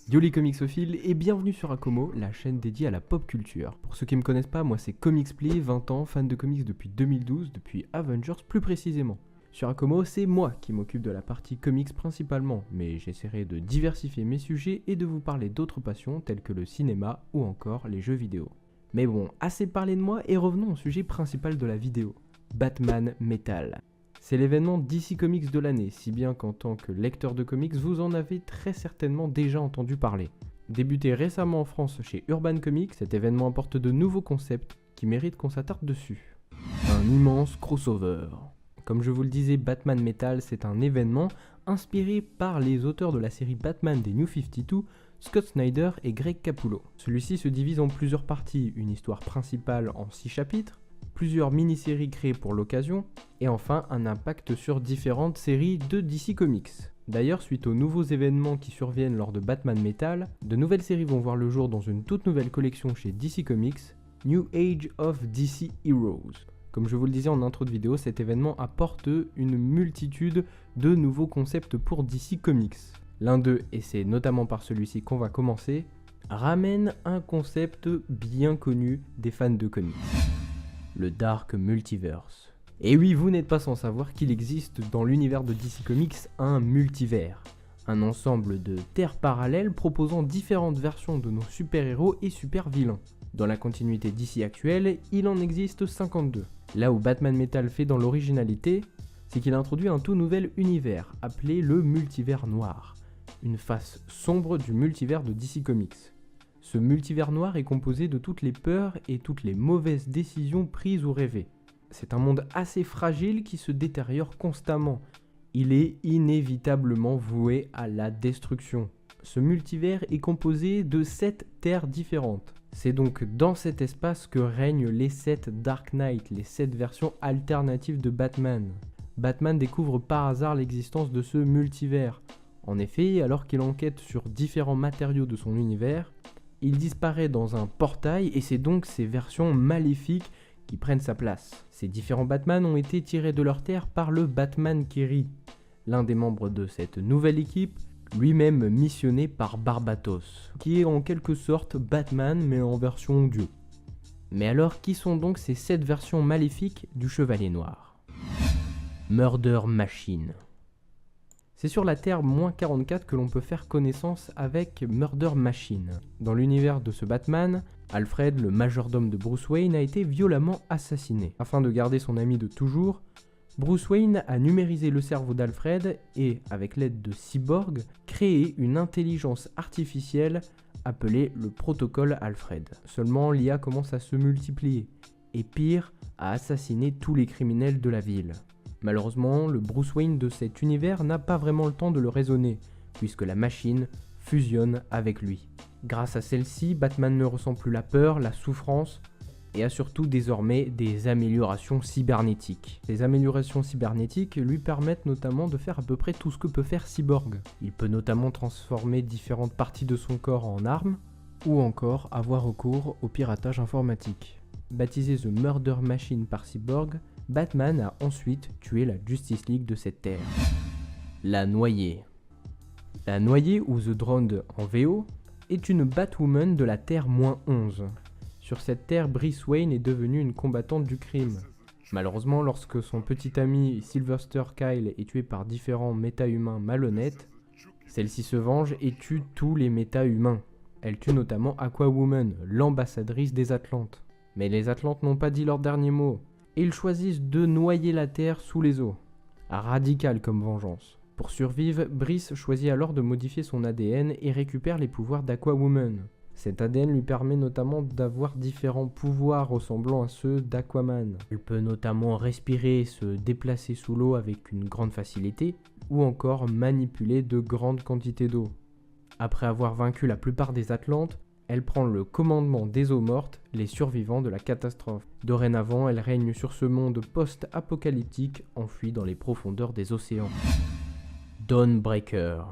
Yo les comicsophiles et bienvenue sur Akomo, la chaîne dédiée à la pop culture. Pour ceux qui me connaissent pas, moi c'est Comicsplay, 20 ans, fan de comics depuis 2012, depuis Avengers plus précisément. Sur Akomo, c'est moi qui m'occupe de la partie comics principalement, mais j'essaierai de diversifier mes sujets et de vous parler d'autres passions telles que le cinéma ou encore les jeux vidéo. Mais bon, assez parlé de moi et revenons au sujet principal de la vidéo, Batman Metal. C'est l'événement DC Comics de l'année, si bien qu'en tant que lecteur de comics, vous en avez très certainement déjà entendu parler. Débuté récemment en France chez Urban Comics, cet événement apporte de nouveaux concepts qui méritent qu'on s'attarde dessus. Un immense crossover. Comme je vous le disais, Batman Metal, c'est un événement inspiré par les auteurs de la série Batman des New 52, Scott Snyder et Greg Capullo. Celui-ci se divise en plusieurs parties, une histoire principale en 6 chapitres, plusieurs mini-séries créées pour l'occasion, et enfin un impact sur différentes séries de DC Comics. D'ailleurs, suite aux nouveaux événements qui surviennent lors de Batman Metal, de nouvelles séries vont voir le jour dans une toute nouvelle collection chez DC Comics, New Age of DC Heroes. Comme je vous le disais en intro de vidéo, cet événement apporte une multitude de nouveaux concepts pour DC Comics. L'un d'eux, et c'est notamment par celui-ci qu'on va commencer, ramène un concept bien connu des fans de comics. Le Dark Multiverse. Et oui, vous n'êtes pas sans savoir qu'il existe dans l'univers de DC Comics un multivers, un ensemble de terres parallèles proposant différentes versions de nos super-héros et super-vilains. Dans la continuité DC actuelle, il en existe 52. Là où Batman Metal fait dans l'originalité, c'est qu'il introduit un tout nouvel univers, appelé le multivers noir, une face sombre du multivers de DC Comics. Ce multivers noir est composé de toutes les peurs et toutes les mauvaises décisions prises ou rêvées. C'est un monde assez fragile qui se détériore constamment. Il est inévitablement voué à la destruction. Ce multivers est composé de 7 terres différentes. C'est donc dans cet espace que règnent les 7 Dark Knight, les 7 versions alternatives de Batman. Batman découvre par hasard l'existence de ce multivers. En effet, alors qu'il enquête sur différents matériaux de son univers, il disparaît dans un portail et c'est donc ces versions maléfiques qui prennent sa place. Ces différents Batman ont été tirés de leur terre par le Batman qui rit, l'un des membres de cette nouvelle équipe, lui-même missionné par Barbatos, qui est en quelque sorte Batman mais en version dieu. Mais alors, qui sont donc ces 7 versions maléfiques du Chevalier Noir ? Murder Machine. C'est sur la Terre -44 que l'on peut faire connaissance avec Murder Machine. Dans l'univers de ce Batman, Alfred, le majordome de Bruce Wayne, a été violemment assassiné. Afin de garder son ami de toujours, Bruce Wayne a numérisé le cerveau d'Alfred et, avec l'aide de Cyborg, créé une intelligence artificielle appelée le protocole Alfred. Seulement, l'IA commence à se multiplier, et pire, à assassiner tous les criminels de la ville. Malheureusement, le Bruce Wayne de cet univers n'a pas vraiment le temps de le raisonner, puisque la machine fusionne avec lui. Grâce à celle-ci, Batman ne ressent plus la peur, la souffrance, et a surtout désormais des améliorations cybernétiques. Ces améliorations cybernétiques lui permettent notamment de faire à peu près tout ce que peut faire Cyborg. Il peut notamment transformer différentes parties de son corps en armes, ou encore avoir recours au piratage informatique. Baptisé The Murder Machine par Cyborg, Batman a ensuite tué la Justice League de cette terre. La Noyée. La Noyée, ou The Drowned en VO, est une Batwoman de la Terre -11. Sur cette terre, Bruce Wayne est devenu une combattante du crime. Malheureusement, lorsque son petit ami Sylvester Kyle est tué par différents méta-humains malhonnêtes, celle-ci se venge et tue tous les méta-humains. Elle tue notamment Aquawoman, l'ambassadrice des Atlantes. Mais les Atlantes n'ont pas dit leur dernier mot, et ils choisissent de noyer la Terre sous les eaux. Radical comme vengeance. Pour survivre, Bruce choisit alors de modifier son ADN et récupère les pouvoirs d'Aquawoman. Cet ADN lui permet notamment d'avoir différents pouvoirs ressemblant à ceux d'Aquaman. Elle peut notamment respirer et se déplacer sous l'eau avec une grande facilité, ou encore manipuler de grandes quantités d'eau. Après avoir vaincu la plupart des Atlantes, elle prend le commandement des eaux mortes, les survivants de la catastrophe. Dorénavant, elle règne sur ce monde post-apocalyptique enfui dans les profondeurs des océans. Dawnbreaker.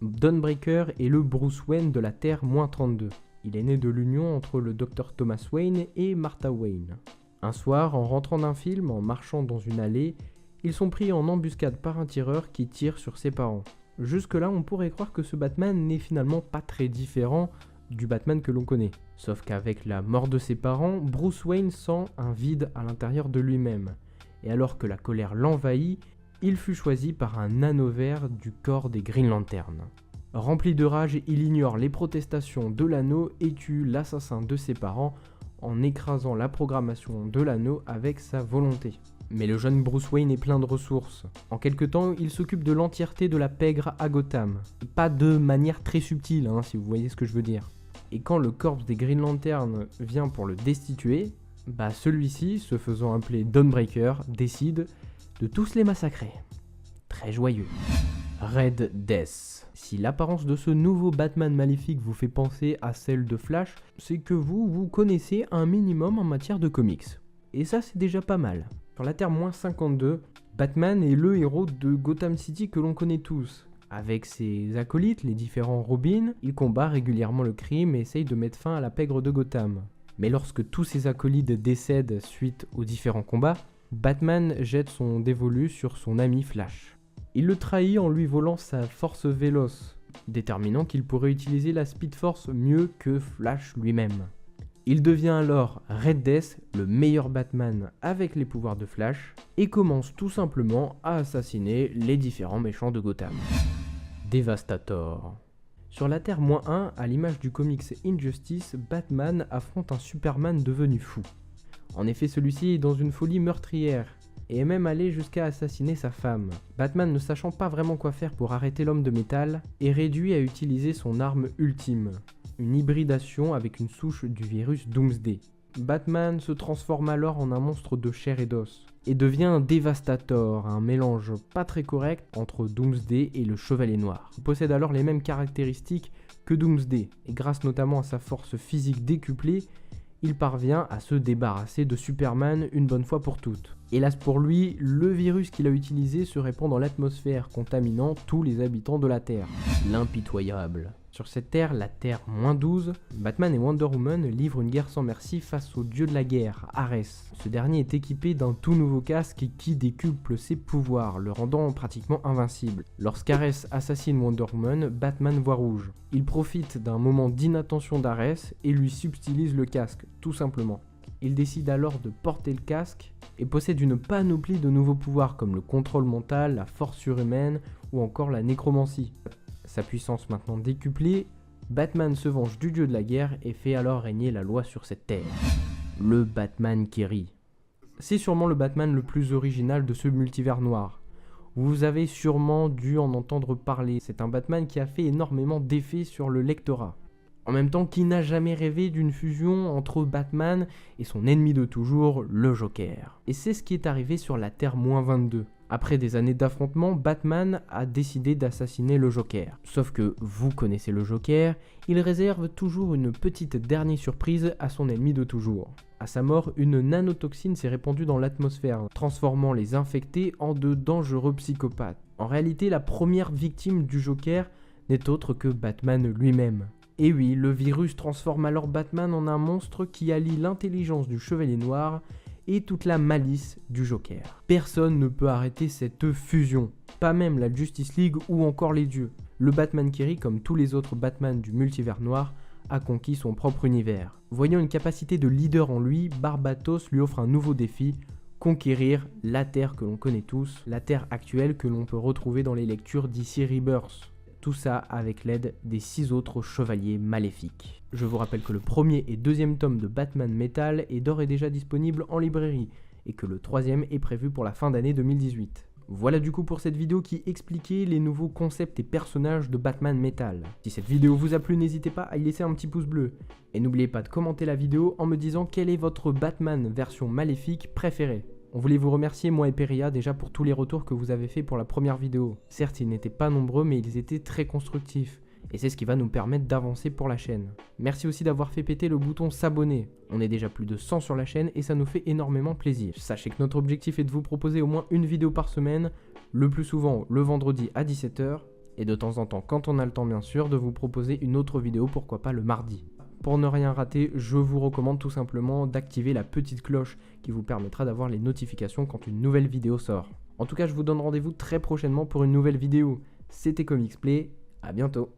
Dawnbreaker est le Bruce Wayne de la Terre -32. Il est né de l'union entre le Dr Thomas Wayne et Martha Wayne. Un soir, en rentrant d'un film, en marchant dans une allée, ils sont pris en embuscade par un tireur qui tire sur ses parents. Jusque-là, on pourrait croire que ce Batman n'est finalement pas très différent du Batman que l'on connaît. Sauf qu'avec la mort de ses parents, Bruce Wayne sent un vide à l'intérieur de lui-même. Et alors que la colère l'envahit, il fut choisi par un anneau vert du corps des Green Lantern. Rempli de rage, il ignore les protestations de l'anneau et tue l'assassin de ses parents en écrasant la programmation de l'anneau avec sa volonté. Mais le jeune Bruce Wayne est plein de ressources. En quelque temps, il s'occupe de l'entièreté de la pègre à Gotham. Pas de manière très subtile, si vous voyez ce que je veux dire. Et quand le corps des Green Lantern vient pour le destituer, celui-ci, se faisant appeler Dawnbreaker, décide de tous les massacrer. Très joyeux. Red Death. Si l'apparence de ce nouveau Batman maléfique vous fait penser à celle de Flash, c'est que vous connaissez un minimum en matière de comics. Et ça, c'est déjà pas mal. Sur la Terre -52, Batman est le héros de Gotham City que l'on connaît tous. Avec ses acolytes, les différents Robins, il combat régulièrement le crime et essaye de mettre fin à la pègre de Gotham. Mais lorsque tous ses acolytes décèdent suite aux différents combats, Batman jette son dévolu sur son ami Flash. Il le trahit en lui volant sa force véloce, déterminant qu'il pourrait utiliser la Speed Force mieux que Flash lui-même. Il devient alors Red Death, le meilleur Batman avec les pouvoirs de Flash, et commence tout simplement à assassiner les différents méchants de Gotham. Devastator. Sur la Terre -1, à l'image du comics Injustice, Batman affronte un Superman devenu fou. En effet, celui-ci est dans une folie meurtrière, et est même allé jusqu'à assassiner sa femme. Batman, ne sachant pas vraiment quoi faire pour arrêter l'homme de métal, est réduit à utiliser son arme ultime, une hybridation avec une souche du virus Doomsday. Batman se transforme alors en un monstre de chair et d'os, et devient un Devastator, un mélange pas très correct entre Doomsday et le Chevalier Noir. Il possède alors les mêmes caractéristiques que Doomsday, et grâce notamment à sa force physique décuplée, il parvient à se débarrasser de Superman une bonne fois pour toutes. Hélas pour lui, le virus qu'il a utilisé se répand dans l'atmosphère, contaminant tous les habitants de la Terre. L'impitoyable. Sur cette Terre, la Terre -12, Batman et Wonder Woman livrent une guerre sans merci face au dieu de la guerre, Ares. Ce dernier est équipé d'un tout nouveau casque qui décuple ses pouvoirs, le rendant pratiquement invincible. Lorsqu'Ares assassine Wonder Woman, Batman voit rouge. Il profite d'un moment d'inattention d'Ares et lui subtilise le casque, tout simplement. Il décide alors de porter le casque et possède une panoplie de nouveaux pouvoirs comme le contrôle mental, la force surhumaine ou encore la nécromancie. Sa puissance maintenant décuplée, Batman se venge du dieu de la guerre et fait alors régner la loi sur cette terre. Le Batman qui rit. C'est sûrement le Batman le plus original de ce multivers noir. Vous avez sûrement dû en entendre parler, c'est un Batman qui a fait énormément d'effets sur le lectorat. En même temps, qui n'a jamais rêvé d'une fusion entre Batman et son ennemi de toujours, le Joker. Et c'est ce qui est arrivé sur la Terre -22. Après des années d'affrontements, Batman a décidé d'assassiner le Joker. Sauf que vous connaissez le Joker, il réserve toujours une petite dernière surprise à son ennemi de toujours. À sa mort, une nanotoxine s'est répandue dans l'atmosphère, transformant les infectés en de dangereux psychopathes. En réalité, la première victime du Joker n'est autre que Batman lui-même. Et oui, le virus transforme alors Batman en un monstre qui allie l'intelligence du Chevalier Noir et toute la malice du Joker. Personne ne peut arrêter cette fusion, pas même la Justice League ou encore les dieux. Le Batman qui rit, comme tous les autres Batman du multivers noir, a conquis son propre univers. Voyant une capacité de leader en lui, Barbatos lui offre un nouveau défi, conquérir la Terre que l'on connaît tous, la Terre actuelle que l'on peut retrouver dans les lectures d'ici Rebirth. Tout ça avec l'aide des 6 autres chevaliers maléfiques. Je vous rappelle que le premier et deuxième tome de Batman Metal est d'ores et déjà disponible en librairie, et que le troisième est prévu pour la fin d'année 2018. Voilà du coup pour cette vidéo qui expliquait les nouveaux concepts et personnages de Batman Metal. Si cette vidéo vous a plu, n'hésitez pas à y laisser un petit pouce bleu. Et n'oubliez pas de commenter la vidéo en me disant quel est votre Batman version maléfique préféré. On voulait vous remercier, moi et Peria, déjà pour tous les retours que vous avez fait pour la première vidéo. Certes, ils n'étaient pas nombreux, mais ils étaient très constructifs. Et c'est ce qui va nous permettre d'avancer pour la chaîne. Merci aussi d'avoir fait péter le bouton s'abonner. On est déjà plus de 100 sur la chaîne et ça nous fait énormément plaisir. Sachez que notre objectif est de vous proposer au moins une vidéo par semaine, le plus souvent le vendredi à 17 h, et de temps en temps, quand on a le temps bien sûr, de vous proposer une autre vidéo, pourquoi pas le mardi. Pour ne rien rater, je vous recommande tout simplement d'activer la petite cloche qui vous permettra d'avoir les notifications quand une nouvelle vidéo sort. En tout cas, je vous donne rendez-vous très prochainement pour une nouvelle vidéo. C'était Comics Play, à bientôt.